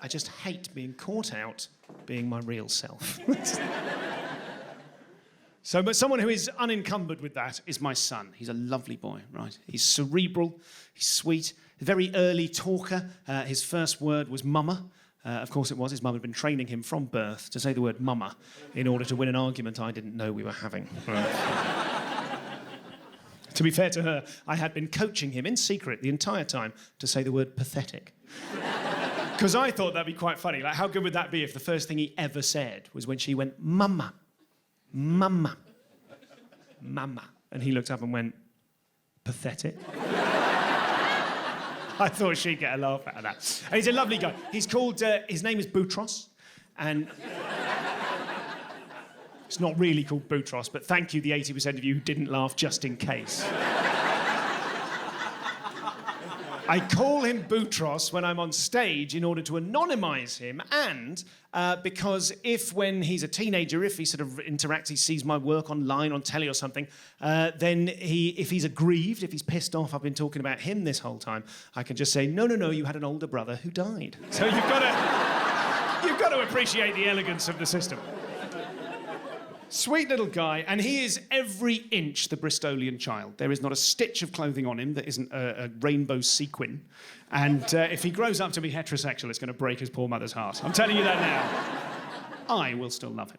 I just hate being caught out being my real self. But someone who is unencumbered with that is my son. He's a lovely boy, right? He's cerebral, he's sweet, a very early talker. His first word was mama. Of course it was. His mum had been training him from birth to say the word mama in order to win an argument I didn't know we were having. Right. To be fair to her, I had been coaching him in secret the entire time to say the word pathetic. Because I thought that'd be quite funny. Like, how good would that be if the first thing he ever said was when she went, mama, mama, mama. And he looked up and went, pathetic. I thought she'd get a laugh out of that. And he's a lovely guy. He's called, his name is Boutros, and it's not really called Boutros, but thank you, the 80% of you who didn't laugh just in case. I call him Boutros when I'm on stage in order to anonymise him, and because when he's a teenager, if he sort of interacts, he sees my work online, on telly or something, then if he's aggrieved, if he's pissed off, I've been talking about him this whole time, I can just say, no, you had an older brother who died. So you've got to appreciate the elegance of the system. Sweet little guy, and he is every inch the Bristolian child. There is not a stitch of clothing on him that isn't a rainbow sequin. And if he grows up to be heterosexual, it's going to break his poor mother's heart. I'm telling you that now. I will still love him.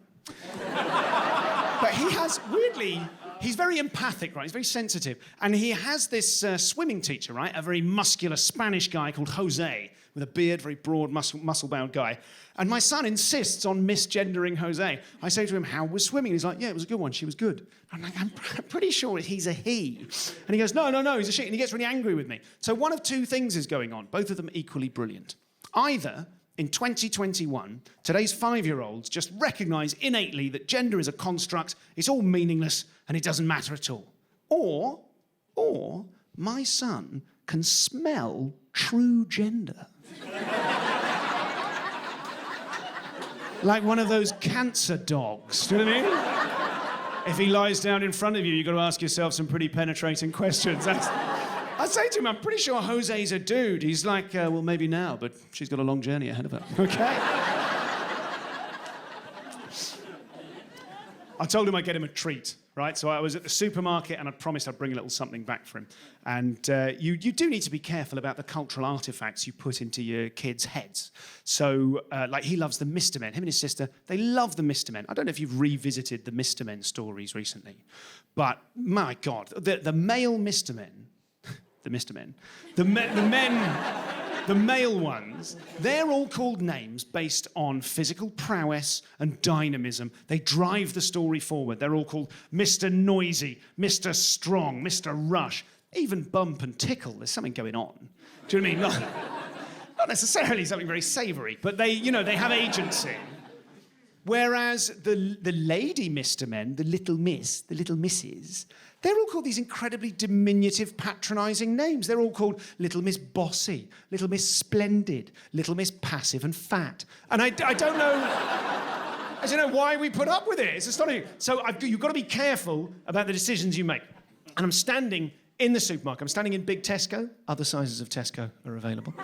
But he has, weirdly, he's very empathic, right? He's very sensitive. And he has this swimming teacher, right? A very muscular Spanish guy called Jose, with a beard, very broad, muscle-bound guy. And my son insists on misgendering Jose. I say to him, how was swimming? He's like, yeah, it was a good one. She was good. I'm like, I'm pretty sure he's a he. And he goes, no, he's a she. And he gets really angry with me. So one of two things is going on, both of them equally brilliant. Either, in 2021, today's 5-year-olds just recognise innately that gender is a construct, it's all meaningless, and it doesn't matter at all. Or my son can smell true gender. Like one of those cancer dogs, do you know what I mean? If he lies down in front of you, you've got to ask yourself some pretty penetrating questions. I say to him, I'm pretty sure Jose's a dude. He's like, well, maybe now, but she's got a long journey ahead of her. Okay? I told him I'd get him a treat, right? So I was at the supermarket and I promised I'd bring a little something back for him. And you do need to be careful about the cultural artefacts you put into your kids' heads. So, like, he loves the Mr. Men. Him and his sister, they love the Mr. Men. I don't know if you've revisited the Mr. Men stories recently, but my God, the male Mr. Men, the male ones, they're all called names based on physical prowess and dynamism. They drive the story forward. They're all called Mr. Noisy, Mr. Strong, Mr. Rush, even Bump and Tickle. There's something going on. Do you know what I mean? Not necessarily something very savoury, but they have agency. Whereas the lady Mr. Men, the little miss, the little misses, they're all called these incredibly diminutive, patronising names. They're all called Little Miss Bossy, Little Miss Splendid, Little Miss Passive and Fat. And I don't know why we put up with it. It's astonishing. So you've got to be careful about the decisions you make. And I'm standing in the supermarket. I'm standing in Big Tesco. Other sizes of Tesco are available.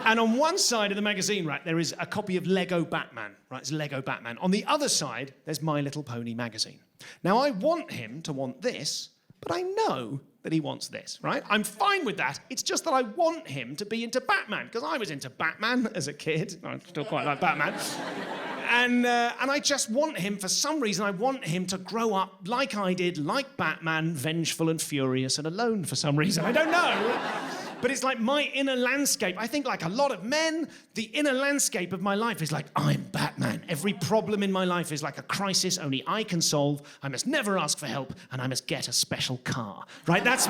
And on one side of the magazine rack, there is a copy of Lego Batman, right? It's Lego Batman. On the other side, there's My Little Pony magazine. Now, I want him to want this, but I know that he wants this, right? I'm fine with that. It's just that I want him to be into Batman, because I was into Batman as a kid. I still quite like Batman. And I just want him, for some reason, I want him to grow up like I did, like Batman, vengeful and furious and alone for some reason. I don't know. But it's like my inner landscape. I think like a lot of men, the inner landscape of my life is like, I'm Batman. Every problem in my life is like a crisis only I can solve. I must never ask for help, and I must get a special car. Right? That's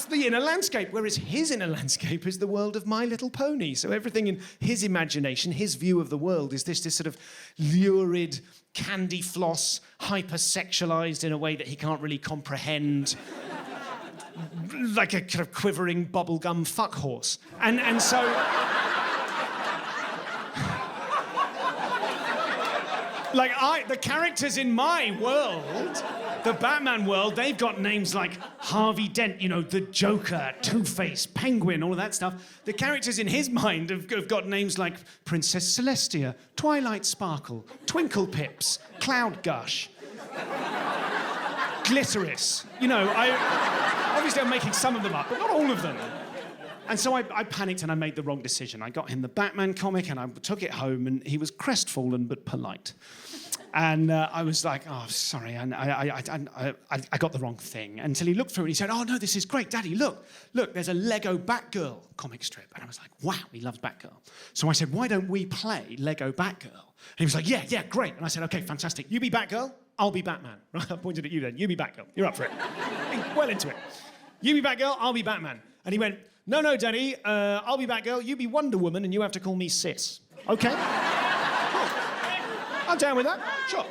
the inner landscape. Whereas his inner landscape is the world of My Little Pony. So everything in his imagination, his view of the world is this sort of lurid, candy floss, hyper-sexualized in a way that he can't really comprehend. Like a kind of quivering bubblegum fuck horse. And so... the characters in my world, the Batman world, they've got names like Harvey Dent, you know, the Joker, Two-Face, Penguin, all of that stuff. The characters in his mind have got names like Princess Celestia, Twilight Sparkle, Twinkle Pips, Cloud Gush, Glitteris. You know, obviously I'm making some of them up, but not all of them. And so I panicked and I made the wrong decision. I got him the Batman comic and I took it home and he was crestfallen but polite. And I was like, oh, sorry, and I got the wrong thing. Until he looked through it and he said, oh, no, this is great. Daddy, look, there's a Lego Batgirl comic strip. And I was like, wow, he loves Batgirl. So I said, why don't we play Lego Batgirl? And he was like, yeah, great. And I said, okay, fantastic. You be Batgirl, I'll be Batman. Right, I pointed at you then. You be Batgirl. You're up for it. Well into it. You be Batgirl, I'll be Batman. And he went, no, Daddy, I'll be Batgirl, you be Wonder Woman, and you have to call me Sis. Okay? Cool. I'm down with that. Sure.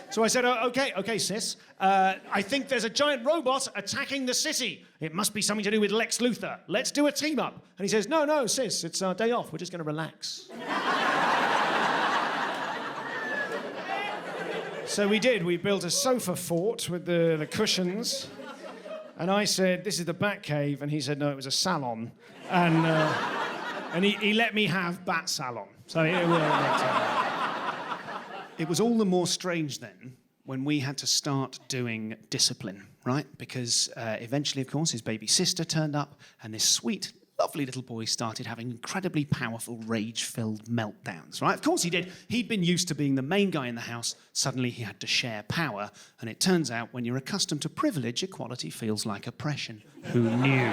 So I said, okay, Sis. I think there's a giant robot attacking the city. It must be something to do with Lex Luthor. Let's do a team up. And he says, no, Sis, it's our day off. We're just going to relax. So we did. We built a sofa fort with the cushions. And I said, this is the Batcave. And he said, no, it was a salon. And he let me have Bat Salon. So it was all the more strange then when we had to start doing discipline, right? Because eventually, of course, his baby sister turned up and this sweet, lovely little boy started having incredibly powerful, rage-filled meltdowns, right? Of course he did. He'd been used to being the main guy in the house. Suddenly he had to share power. And it turns out when you're accustomed to privilege, equality feels like oppression. Who knew?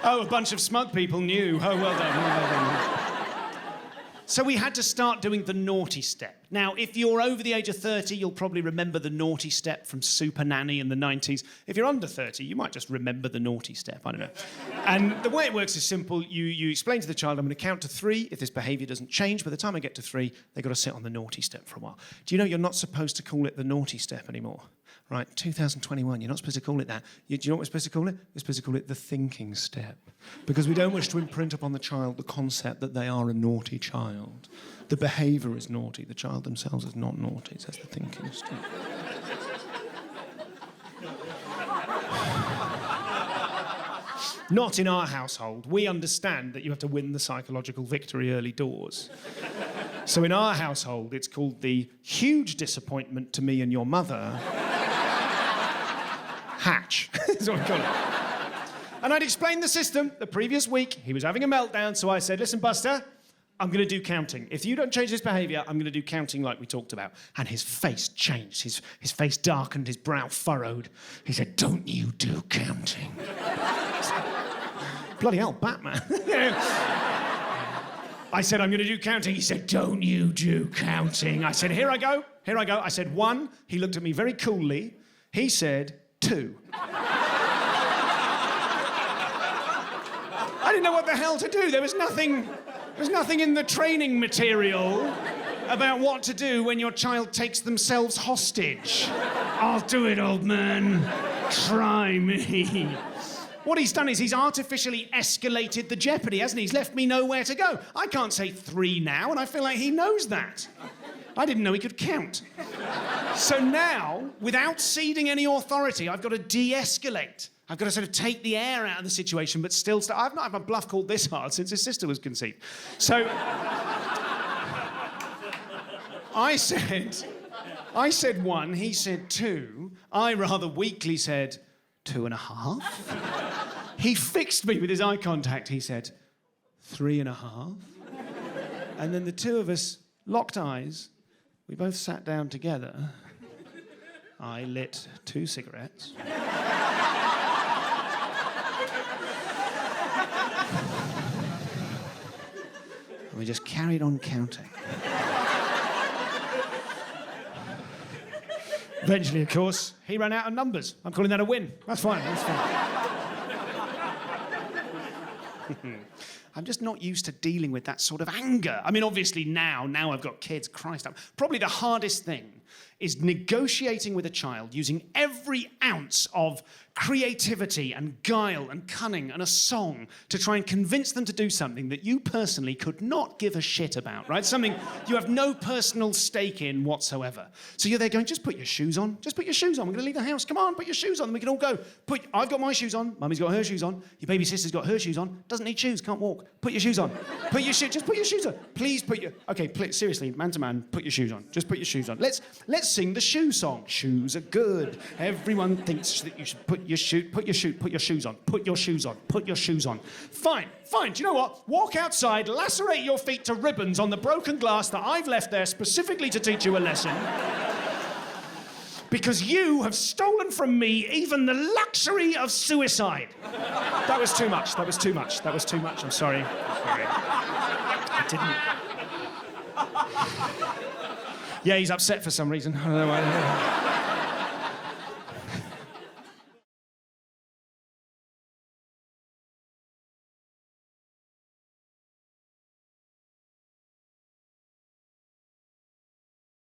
Oh, a bunch of smug people knew. Oh, well done, well done. So we had to start doing the naughty step. Now, if you're over the age of 30, you'll probably remember the naughty step from Super Nanny in the 90s. If you're under 30, you might just remember the naughty step, I don't know. And the way it works is simple. You explain to the child, I'm going to count to 3. If this behaviour doesn't change, by the time I get to 3, they've got to sit on the naughty step for a while. Do you know you're not supposed to call it the naughty step anymore? Right, 2021, you're not supposed to call it that. Do you know what we're supposed to call it? We're supposed to call it the thinking step. Because we don't wish to imprint upon the child the concept that they are a naughty child. The behaviour is naughty, the child themselves is not naughty. So that's the thinking step. Not in our household. We understand that you have to win the psychological victory early doors. So in our household, it's called the huge disappointment to me and your mother... hatch. That's what we call it. And I'd explained the system the previous week. He was having a meltdown, so I said, listen, Buster, I'm going to do counting. If you don't change this behaviour, I'm going to do counting like we talked about. And his face changed. His face darkened, his brow furrowed. He said, don't you do counting. Bloody hell, Batman. I said, I'm going to do counting. He said, don't you do counting. I said, here I go. I said, 1. He looked at me very coolly. He said, 2. I didn't know what the hell to do. There was nothing in the training material about what to do when your child takes themselves hostage. I'll do it, old man. Try me. What he's done is he's artificially escalated the jeopardy, hasn't he? He's left me nowhere to go. I can't say 3 now, and I feel like he knows that. I didn't know he could count. So now, without ceding any authority, I've got to de-escalate. I've got to sort of take the air out of the situation, but still... I've not had my bluff called this hard since his sister was conceived. So... I said 1, he said 2. I rather weakly said 2.5. He fixed me with his eye contact. He said 3.5. And then the two of us locked eyes. We both sat down together. I lit 2 cigarettes. And we just carried on counting. Eventually, of course, he ran out of numbers. I'm calling that a win. That's fine. I'm just not used to dealing with that sort of anger. I mean, obviously now I've got kids, Christ. Probably the hardest thing is negotiating with a child using every ounce of creativity and guile and cunning and a song to try and convince them to do something that you personally could not give a shit about, right? Something you have no personal stake in whatsoever. So you're there going, just put your shoes on. Just put your shoes on. We're going to leave the house. Come on, put your shoes on. We can all go. I've got my shoes on. Mummy's got her shoes on. Your baby sister's got her shoes on. Doesn't need shoes. Can't walk. Put your shoes on. Just put your shoes on. Please put your... Okay, seriously, man to man, put your shoes on. Just put your shoes on. Let's sing the shoe song. Shoes are good. Everyone thinks that you should put your shoes on. Put your shoes on. Put your shoes on. Fine. Do you know what? Walk outside, lacerate your feet to ribbons on the broken glass that I've left there specifically to teach you a lesson. Because you have stolen from me even the luxury of suicide. That was too much. I'm sorry. I didn't... Yeah, he's upset for some reason. I don't know why.